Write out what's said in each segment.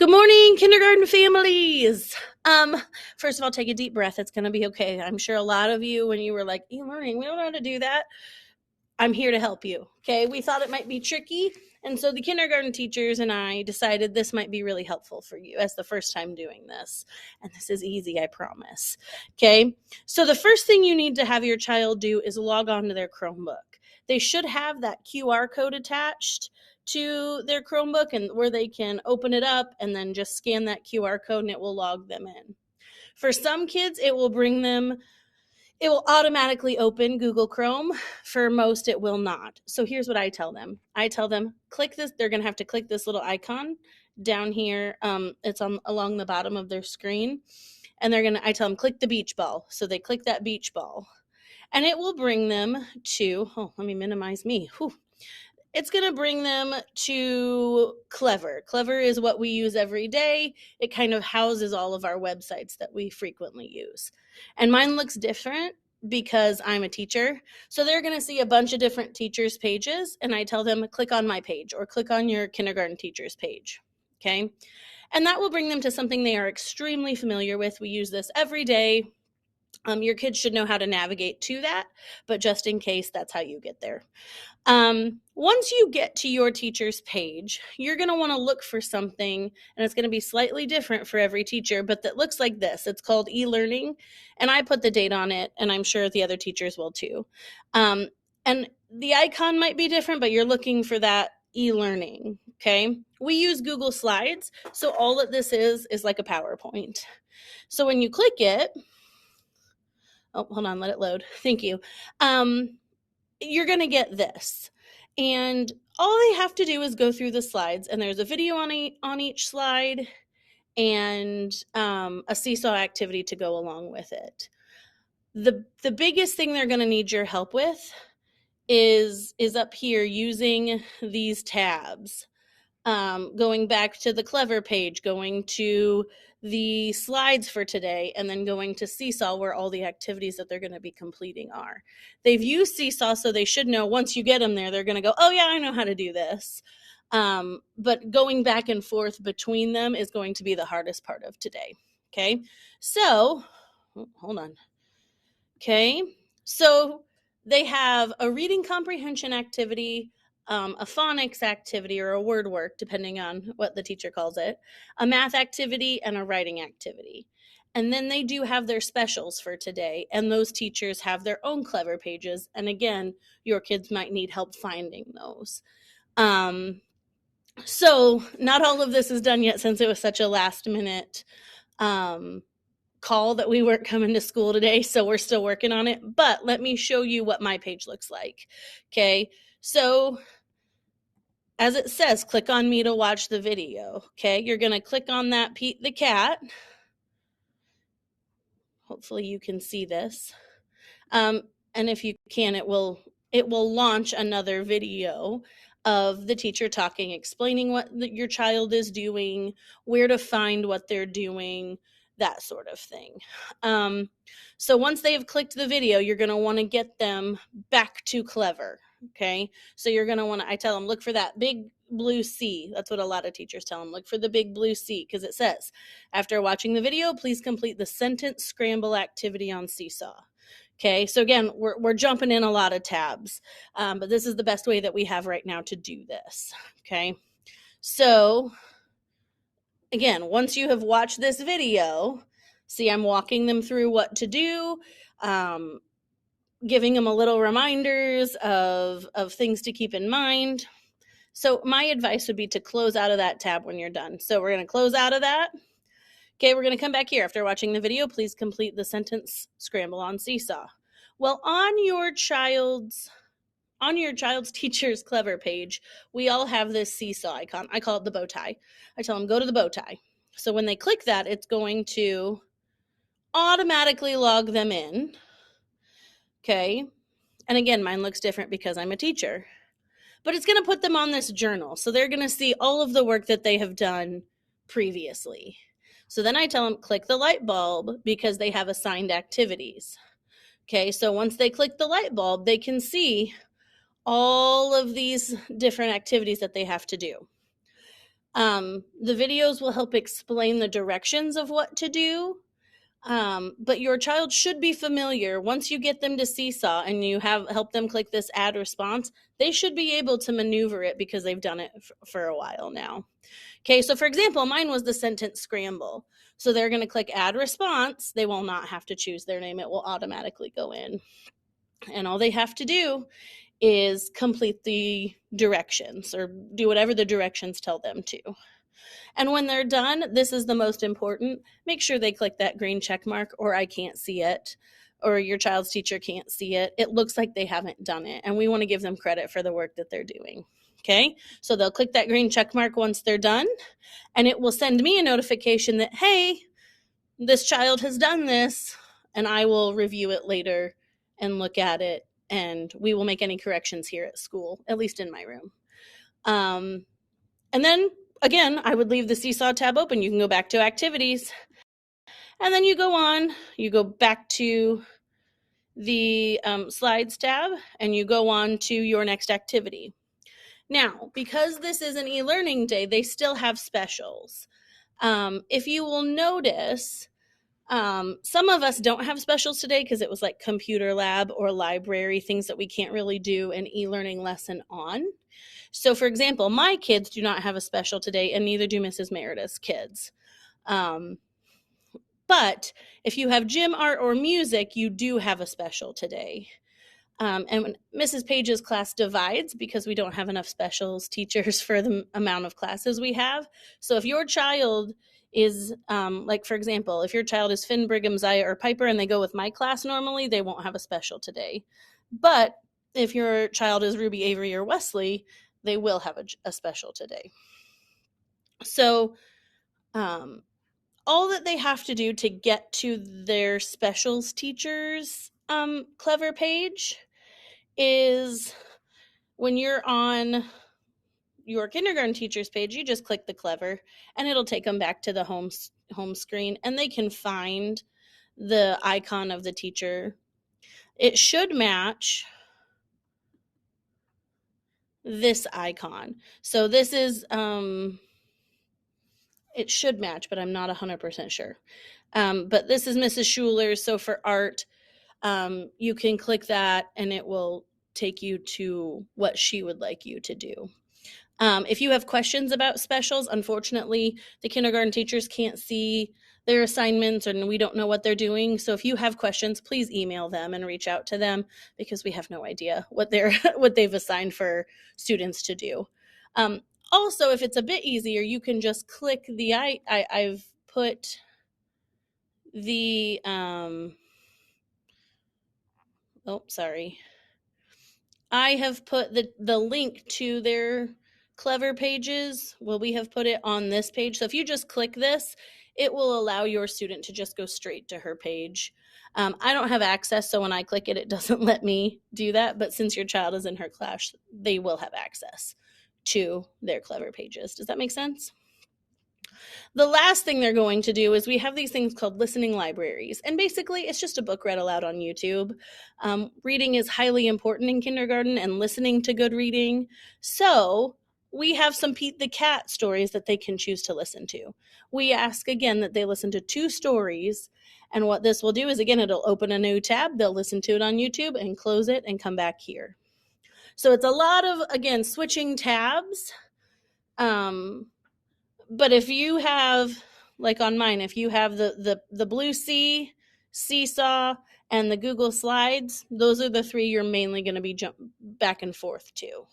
Good morning, kindergarten families. First of all, take a deep breath. It's going to be okay. I'm sure a lot of you, when you were like, eLearning, we don't know how to do that. I'm here to help you. Okay. We thought it might be tricky. And so the kindergarten teachers and I decided this might be really helpful for you as the first time doing this. And this is easy, I promise. Okay. So the first thing you need to have your child do is log on to their Chromebook. They should have that QR code attached to their Chromebook and where they can open it up and then just scan that QR code and it will log them in. For some kids, it will automatically open Google Chrome. For most, it will not. So here's what I tell them. I tell them, click this. They're going to have to click this little icon down here. It's along the bottom of their screen. And I tell them, click the beach ball. So they click that beach ball. And it will bring them to, let me minimize me. Whew. It's going to bring them to Clever. Clever is what we use every day. It kind of houses all of our websites that we frequently use. And mine looks different because I'm a teacher. So they're going to see a bunch of different teachers' pages. And I tell them, click on my page or click on your kindergarten teacher's page. Okay. And that will bring them to something they are extremely familiar with. We use this every day. Your kids should know how to navigate to that, but just in case, that's how you get there. Once you get to your teacher's page, you're going to want to look for something, and it's going to be slightly different for every teacher, but that looks like this. It's called eLearning, and I put the date on it, and I'm sure the other teachers will too. And the icon might be different, but you're looking for that eLearning, okay? We use Google Slides, so all that this is like a PowerPoint. So when you click it, oh, hold on, let it load. Thank you. You're going to get this. And all they have to do is go through the slides, and there's a video on each slide and a seesaw activity to go along with it. The biggest thing they're going to need your help with is up here using these tabs. Going back to the Clever page, going to the slides for today, and then going to Seesaw where all the activities that they're going to be completing are. They've used Seesaw, so they should know once you get them there, they're going to go, oh yeah, I know how to do this. But going back and forth between them is going to be the hardest part of today. Okay, so hold on. Okay, so they have a reading comprehension activity, a phonics activity or a word work, depending on what the teacher calls it, a math activity, and a writing activity. And then they do have their specials for today, and those teachers have their own Clever pages. And again, your kids might need help finding those. So not all of this is done yet since it was such a last minute call that we weren't coming to school today, so we're still working on it. But let me show you what my page looks like. Okay, so as it says, click on me to watch the video. Okay, you're going to click on that Pete the cat. Hopefully you can see this. And if you can, it will launch another video of the teacher talking, explaining what your child is doing, where to find what they're doing, that sort of thing. So once they've clicked the video, you're going to want to get them back to Clever. Okay, so you're going to want to, I tell them, look for that big blue C. That's what a lot of teachers tell them. Look for the big blue C, because it says, after watching the video, please complete the sentence scramble activity on Seesaw. Okay, so again, we're jumping in a lot of tabs, but this is the best way that we have right now to do this. Okay, so again, once you have watched this video, see, I'm walking them through what to do, giving them a little reminders of things to keep in mind. So my advice would be to close out of that tab when you're done. So we're going to close out of that. Okay, we're going to come back here. After watching the video, please complete the sentence scramble on Seesaw. Well, on your child's teacher's Clever page, we all have this seesaw icon. I call it the bow tie. I tell them, go to the bow tie. So when they click that, it's going to automatically log them in. Okay, and again, mine looks different because I'm a teacher. But it's going to put them on this journal. So they're going to see all of the work that they have done previously. So then I tell them, click the light bulb, because they have assigned activities. Okay, so once they click the light bulb, they can see all of these different activities that they have to do. The videos will help explain the directions of what to do. But your child should be familiar. Once you get them to Seesaw and you have help them click this add response, they should be able to maneuver it because they've done it for a while now. Okay, so for example, mine was the sentence scramble. So they're going to click add response. They will not have to choose their name. It will automatically go in. And all they have to do is complete the directions or do whatever the directions tell them to. And when they're done, this is the most important. Make sure they click that green check mark or I can't see it or your child's teacher can't see it. It looks like they haven't done it. And we want to give them credit for the work that they're doing. Okay, so they'll click that green check mark once they're done, and it will send me a notification that, hey, this child has done this, and I will review it later and look at it, and we will make any corrections here at school, at least in my room. And then, again, I would leave the Seesaw tab open. You can go back to activities, and then you go back to the slides tab, and you go on to your next activity. Now, because this is an e-learning day, they still have specials. If you will notice, some of us don't have specials today because it was like computer lab or library, things that we can't really do an e-learning lesson on. So for example, my kids do not have a special today, and neither do Mrs. Meredith's kids. But if you have gym, art, or music, you do have a special today. And when Mrs. Page's class divides because we don't have enough specials teachers for the amount of classes we have. So if your child is, like for example, if your child is Finn, Brigham, Zaya, or Piper and they go with my class normally, they won't have a special today. But if your child is Ruby, Avery, or Wesley, they will have a special today. So all that they have to do to get to their specials teachers Clever page is when you're on your kindergarten teachers page, you just click the Clever and it'll take them back to the home screen, and they can find the icon of the teacher. It should match this icon. So this is, it should match, but I'm not 100% sure. But this is Mrs. Schuler's. So for art, you can click that and it will take you to what she would like you to do. If you have questions about specials, unfortunately, the kindergarten teachers can't see their assignments and we don't know what they're doing. So if you have questions, please email them and reach out to them because we have no idea what they've assigned for students to do. Also, if it's a bit easier, you can just click the, I've put the, I have put the link to their Clever pages. Well, we have put it on this page. So if you just click this, it will allow your student to just go straight to her page. I don't have access, so when I click it, it doesn't let me do that. But since your child is in her class, they will have access to their Clever pages. Does that make sense? The last thing they're going to do is we have these things called listening libraries. And basically, it's just a book read aloud on YouTube. Reading is highly important in kindergarten and listening to good reading. So we have some Pete the Cat stories that they can choose to listen to. We ask again that they listen to 2 stories. And what this will do is, again, it'll open a new tab. They'll listen to it on YouTube and close it and come back here. So it's a lot of, again, switching tabs. But if you have, like on mine, if you have the Blue Sea, Seesaw, and the Google Slides, those are the 3 you're mainly going to be jump back and forth to.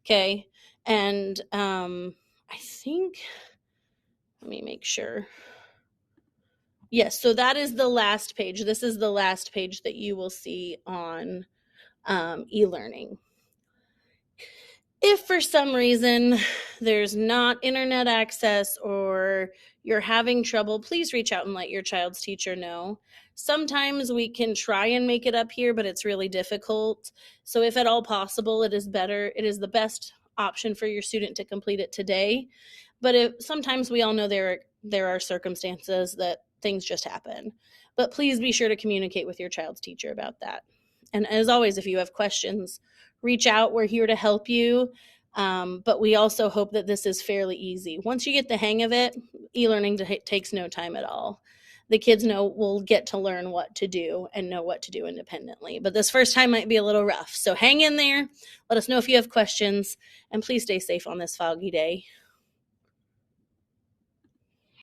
Okay. And I think, let me make sure. Yes, so that is the last page. This is the last page that you will see on eLearning. If for some reason there's not internet access or you're having trouble, please reach out and let your child's teacher know. Sometimes we can try and make it up here, but it's really difficult. So if at all possible, it is the best option for your student to complete it today. But sometimes we all know there are circumstances that things just happen. But please be sure to communicate with your child's teacher about that. And as always, if you have questions, reach out. We're here to help you. But we also hope that this is fairly easy. Once you get the hang of it, e-learning takes no time at all. The kids will get to learn what to do and know what to do independently. But this first time might be a little rough. So hang in there. Let us know if you have questions. And please stay safe on this foggy day.